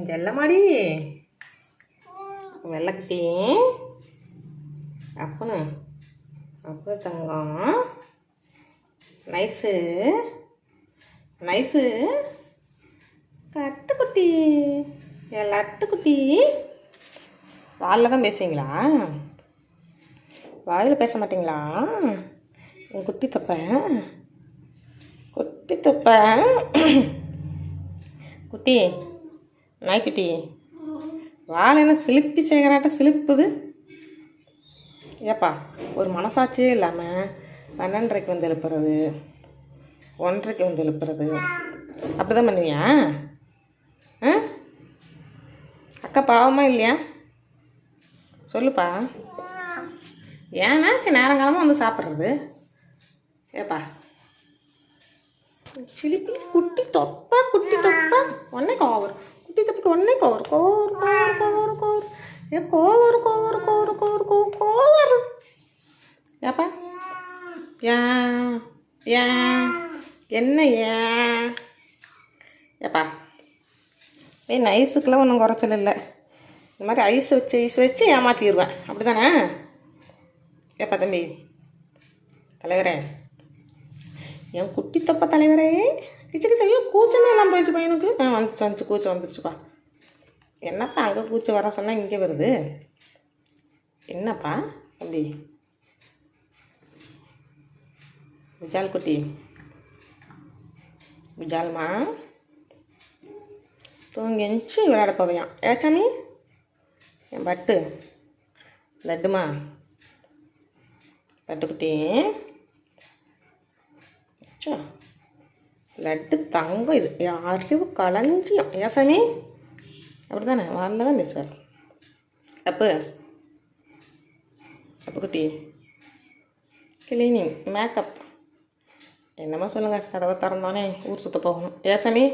செல்லமாடி வெள்ளக்குட்டி அப்பனு அப்போ தங்கம் nice nice கட்டுக்குட்டி என் லட்டுக்குட்டி வாயில் தான் பேசுவீங்களா? வாயில் பேச மாட்டிங்களா? என் குட்டி தப்ப குட்டி தப்ப குட்டி நாய்க்குட்டி வாழை என்ன சிலிப்பி சேகராட்ட சிலிப்புது? ஏப்பா ஒரு மனசாட்சியே இல்லாமல் 12:30 வந்து எழுப்புறது, 1:30 வந்து எழுப்புறது, அப்படி தான் பண்ணுவியா? ஆ அக்கா பாவமாக இல்லையா? சொல்லுப்பா. ஏன்னாச்சும் நேரங்காலமாக வந்து சாப்பிட்றது? ஏப்பா சிலிப்பி குட்டி தொப்பா ஒன்னே கோவர் குட்டி தொப்பிக்கு ஒன்னே கோவர் கோவர் கோவர் கோவர் கோவர் ஏ கோவர் கோவர் கோவர் கோவர் கோவர் கோவர் ஏப்பா ஏன் ஏன் என்ன ஏன் ஏப்பா நைஸுக்கெல்லாம் ஒன்றும் குறைச்சல் இல்லை. இந்த மாதிரி ஐஸ் வச்சு ஏமாற்றிடுவேன், அப்படி தானே? ஏப்பா தம்பி தலைவரே, என் குட்டி தொப்ப தலைவரே, கிச்சு ஐயோ கூச்சமே எல்லாம் போயிடுச்சு பையனுக்கு. வந்துச்சு கூச்சம் வந்துருச்சுப்பா. என்னப்பா அங்கே கூச்சம் வர சொன்னால் இங்கே வருது? என்னப்பா தம்பி விஜால் குட்டி விஜால்மா தூங்கி எஞ்சி விளையாட போவையான். ஏச்சாமி என் பட்டு லட்டுமா லட்டுக்குட்டி லட்டு தங்கம். இது அறிவு களஞ்சியம். ஏசாமி அப்படி தானே வாரில் தான் பேசுவார். அப்பு குட்டி கிளீனிங் மேக்கப் என்னமா சொல்லுங்கள். கதவை திறந்தானே ஊர் சுற்ற போகணும். ஏசாமி